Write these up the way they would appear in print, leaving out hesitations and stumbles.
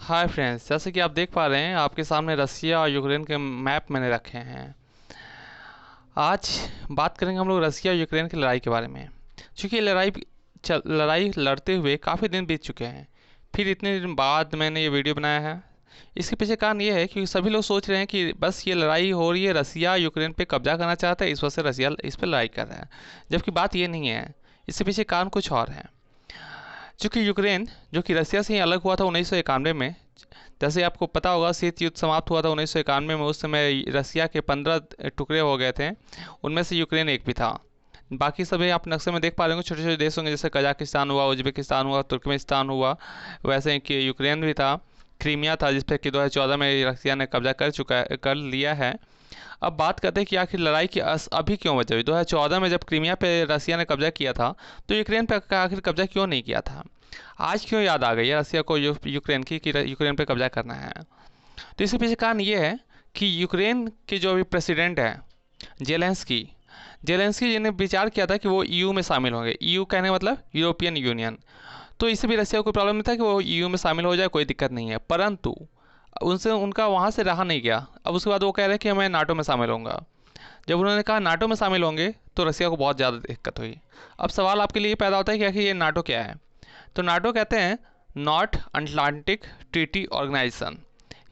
Hi friends, जैसे कि आप देख पा रहे हैं आपके सामने रसिया और यूक्रेन के मैप मैंने रखे हैं। आज बात करेंगे हम लोग रसिया और यूक्रेन की लड़ाई के बारे में। क्योंकि ये लड़ाई लड़ते हुए काफ़ी दिन बीत चुके हैं, फिर इतने दिन बाद मैंने ये वीडियो बनाया है। इसके पीछे कारण ये है कि सभी लोग सोच रहे हैं कि बस ये लड़ाई हो रही है, रसिया यूक्रेन पे कब्जा करना चाहता है, इस वजह से रसिया इस पर लड़ाई कर रहा है। जबकि बात ये नहीं है, इसके पीछे कारण कुछ और है। चूँकि यूक्रेन जो कि रसिया से ही अलग हुआ था 1991 में, जैसे आपको पता होगा शीत युद्ध समाप्त हुआ था 1991 में। उस समय रसिया के 15 टुकड़े हो गए थे, उनमें से यूक्रेन एक भी था। बाकी सभी आप नक्शे में देख पा रहे होंगे, छोटे छोटे देश होंगे, जैसे कजाकिस्तान हुआ, उज्बेकिस्तान हुआ, तुर्कमेनिस्तान हुआ, वैसे कि यूक्रेन भी था। क्रीमिया था जिस पर कि 2014 में रसिया ने कब्जा कर लिया है। अब बात करते हैं कि आखिर लड़ाई की अभी क्यों वजह हुई। 2014 में जब क्रीमिया पे रसिया ने कब्जा किया था, तो यूक्रेन पे आखिर कब्जा क्यों नहीं किया था। आज क्यों याद आ गई है रसिया को यूक्रेन की कि यूक्रेन पे कब्जा करना है। तो इसके पीछे कारण ये है कि यूक्रेन के जो अभी प्रेसिडेंट है जेलेंस्की जेलेंस्की जी ने विचार किया था कि वो ईयू में शामिल होंगे। ईयू कहने का मतलब यूरोपियन यूनियन। तो इससे भी रसिया को कोई प्रॉब्लम नहीं था कि वो ईयू में शामिल हो जाए, कोई दिक्कत नहीं है। परंतु उनसे उनका वहाँ से रहा नहीं गया। अब उसके बाद वो कह रहे हैं कि मैं नाटो में शामिल होऊंगा। जब उन्होंने कहा नाटो में शामिल होंगे तो रसिया को बहुत ज़्यादा दिक्कत हुई। अब सवाल आपके लिए पैदा होता है कि आखिर ये नाटो क्या है। तो नाटो कहते हैं नॉर्थ अटलांटिक ट्रीटी ऑर्गेनाइजेशन।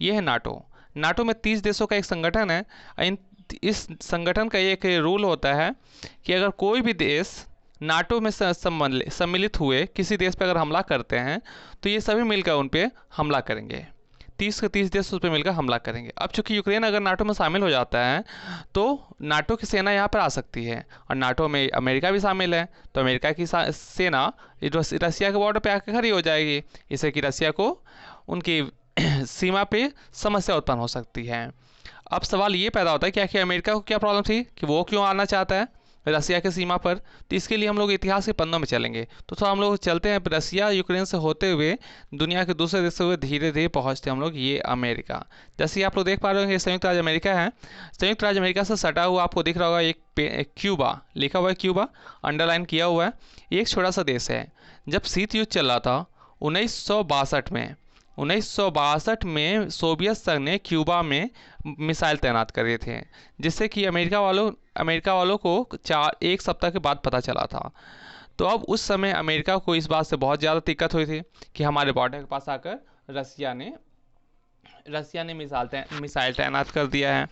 ये है नाटो। नाटो में 30 देशों का एक संगठन है। इस संगठन का एक रूल होता है कि अगर कोई भी देश नाटो में सम्मिलित हुए किसी देश पर अगर हमला करते हैं तो ये सभी मिलकर उन पर हमला करेंगे। 30 के 30 देश उस पर मिलकर हमला करेंगे। अब चूंकि यूक्रेन अगर नाटो में शामिल हो जाता है तो नाटो की सेना यहाँ पर आ सकती है, और नाटो में अमेरिका भी शामिल है, तो अमेरिका की सेना रसिया के बॉर्डर पे आकर खड़ी हो जाएगी। इससे कि रसिया को उनकी सीमा पे समस्या उत्पन्न हो सकती है। अब सवाल ये पैदा होता है कि आखिर अमेरिका को क्या प्रॉब्लम थी कि वो क्यों आना चाहता है रसिया के सीमा पर। तो इसके लिए हम लोग इतिहास के पन्नों में चलेंगे। तो थोड़ा हम लोग चलते हैं रसिया यूक्रेन से होते हुए दुनिया के दूसरे देश से हुए धीरे धीरे पहुंचते हैं हम लोग ये अमेरिका। जैसे आप लोग देख पा रहे होंगे संयुक्त राज्य अमेरिका है। संयुक्त राज्य अमेरिका से सटा हुआ आपको दिख रहा होगा एक क्यूबा लिखा हुआ है, क्यूबा अंडरलाइन किया हुआ है। ये एक छोटा सा देश है। जब शीत युद्ध चल रहा था 1962 में सोवियत संघ ने क्यूबा में मिसाइल तैनात करे थे, जिससे कि अमेरिका वालों को 1 सप्ताह के बाद पता चला था। तो अब उस समय अमेरिका को इस बात से बहुत ज़्यादा दिक्कत हुई थी कि हमारे बॉर्डर के पास आकर रसिया ने मिसाइल तैनात कर दिया है।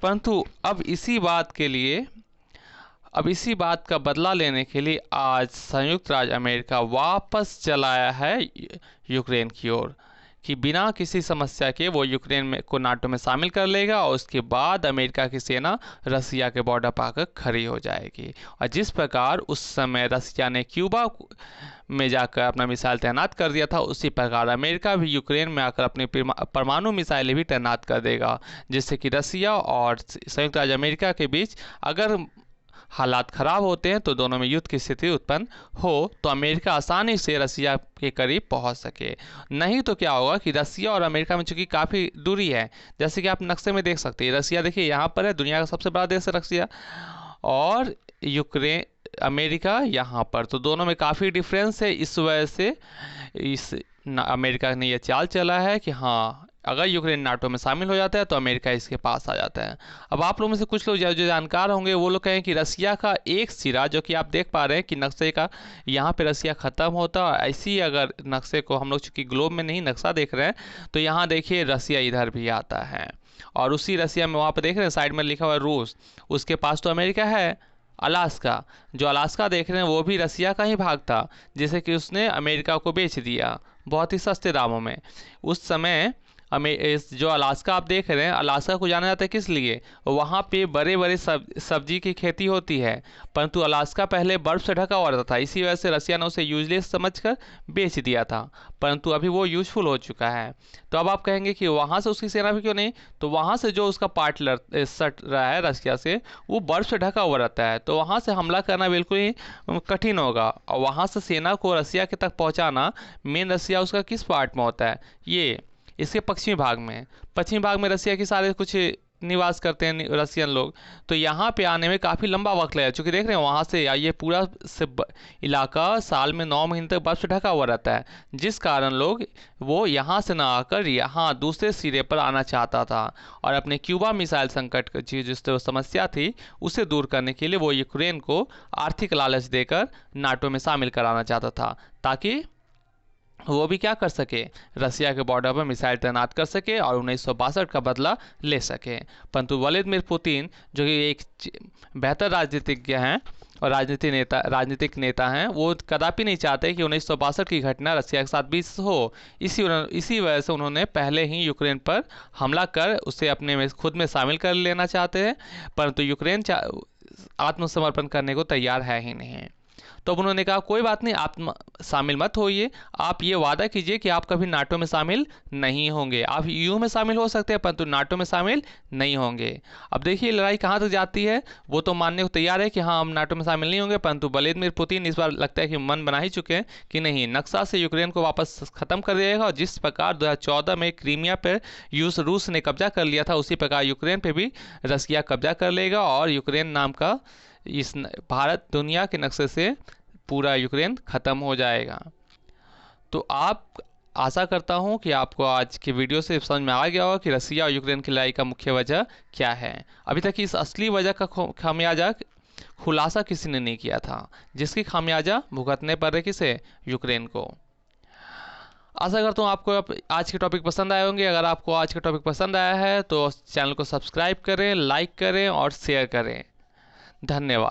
परंतु अब इसी बात का बदला लेने के लिए आज संयुक्त राज्य अमेरिका वापस चला आया है यूक्रेन की ओर कि बिना किसी समस्या के वो यूक्रेन को नाटो में शामिल कर लेगा, और उसके बाद अमेरिका की सेना रसिया के बॉर्डर पर आकर खड़ी हो जाएगी। और जिस प्रकार उस समय रसिया ने क्यूबा में जाकर अपना मिसाइल तैनात कर दिया था, उसी प्रकार अमेरिका भी यूक्रेन में आकर अपनी परमाणु मिसाइलें भी तैनात कर देगा, जिससे कि रसिया और संयुक्त राज्य अमेरिका के बीच अगर हालात ख़राब होते हैं तो दोनों में युद्ध की स्थिति उत्पन्न हो तो अमेरिका आसानी से रसिया के करीब पहुंच सके। नहीं तो क्या होगा कि रसिया और अमेरिका में चूंकि काफ़ी दूरी है, जैसे कि आप नक्शे में देख सकते हैं, रसिया देखिए यहाँ पर है, दुनिया का सबसे बड़ा देश है रसिया, और यूक्रेन अमेरिका यहाँ पर, तो दोनों में काफ़ी डिफरेंस है। इस वजह से अमेरिका ने यह चाल चला है कि हाँ, अगर यूक्रेन नाटो में शामिल हो जाता है तो अमेरिका इसके पास आ जाता है। अब आप लोगों में से कुछ लोग जो जानकार होंगे वो लोग कहें कि रसिया का एक सिरा, जो कि आप देख पा रहे हैं कि नक्शे का यहाँ पे रसिया ख़त्म होता है, ऐसे ही अगर नक्शे को हम लोग चूँकि ग्लोब में नहीं नक्शा देख रहे हैं तो यहाँ देखिए रसिया इधर भी आता है, और उसी रसिया में वहाँ पर देख रहे हैं साइड में लिखा हुआ है रूस, उसके पास तो अमेरिका है। अलास्का, जो अलास्का देख रहे हैं वो भी रसिया का ही भाग था, जिसे कि उसने अमेरिका को बेच दिया बहुत ही सस्ते दामों में। उस समय जो अलास्का आप देख रहे हैं, अलास्का को जाना जाता है किस लिए, वहाँ पे बड़े बड़े सब्जी की खेती होती है, परंतु अलास्का पहले बर्फ़ से ढका हुआ रहता था, इसी वजह से रसिया ने उसे यूजलेस समझकर बेच दिया था। परंतु अभी वो यूजफुल हो चुका है। तो अब आप कहेंगे कि वहाँ से उसकी सेना भी क्यों नहीं, तो वहाँ से जो उसका पार्ट सट रहा है रसिया से, वो बर्फ़ से ढका हुआ रहता है, तो वहाँ से हमला करना बिल्कुल ही कठिन होगा। और वहाँ से सेना को रसिया के तक पहुँचाना, मेन रसिया उसका किस पार्ट में होता है, ये इसके पश्चिमी भाग में रसिया की सारे कुछ निवास करते हैं रसियन लोग, तो यहाँ पे आने में काफ़ी लंबा वक्त लगेगा। क्योंकि देख रहे हैं वहाँ से ये पूरा इलाका साल में 9 महीने तक बर्फ से ढका हुआ रहता है, जिस कारण लोग वो यहाँ से ना आकर यहाँ दूसरे सिरे पर आना चाहता था, और अपने क्यूबा मिसाइल संकट की जिस समस्या थी उसे दूर करने के लिए वो यूक्रेन को आर्थिक लालच देकर नाटो में शामिल कराना चाहता था, ताकि वो भी क्या कर सके, रसिया के बॉर्डर पर मिसाइल तैनात कर सके और 1962 का बदला ले सके। परंतु व्लादिमीर पुतिन, जो कि एक बेहतर राजनीतिज्ञ हैं और राजनीतिक नेता हैं, वो कदापि नहीं चाहते कि 1962 की घटना रसिया के साथ भी हो। इसी वजह से उन्होंने पहले ही यूक्रेन पर हमला कर उसे अपने में खुद में शामिल कर लेना चाहते हैं, परंतु यूक्रेन आत्मसमर्पण करने को तैयार है ही नहीं। तो अब उन्होंने कहा कोई बात नहीं, आप शामिल मत होइए, आप ये वादा कीजिए कि आप कभी नाटो में शामिल नहीं होंगे। आप यूं में शामिल हो सकते हैं परंतु नाटो में शामिल नहीं होंगे। अब देखिए लड़ाई कहाँ तक जाती है। वो तो मानने को तैयार है कि हाँ हम नाटो में शामिल नहीं होंगे, परंतु व्लादिमीर पुतिन इस बार लगता है कि मन बना ही चुके हैं कि नहीं, नक्शा से यूक्रेन को वापस खत्म कर दिएगा। और जिस प्रकार 2014 में क्रीमिया पर रूस ने कब्जा कर लिया था, उसी प्रकार यूक्रेन पर भी रसिया कब्जा कर लेगा और यूक्रेन नाम का इस भारत दुनिया के नक्शे से पूरा यूक्रेन ख़त्म हो जाएगा। तो आप आशा करता हूं कि आपको आज की वीडियो से समझ में आ गया होगा कि रसिया और यूक्रेन की लड़ाई का मुख्य वजह क्या है। अभी तक इस असली वजह का खामियाजा खुलासा किसी ने नहीं किया था, जिसकी खामियाजा भुगतने पड़ रही किसे, यूक्रेन को। आशा करता हूँ आपको आज के टॉपिक पसंद आए होंगे। अगर आपको आज का टॉपिक पसंद आया है तो चैनल को सब्सक्राइब करें, लाइक करें और शेयर करें। धन्यवाद।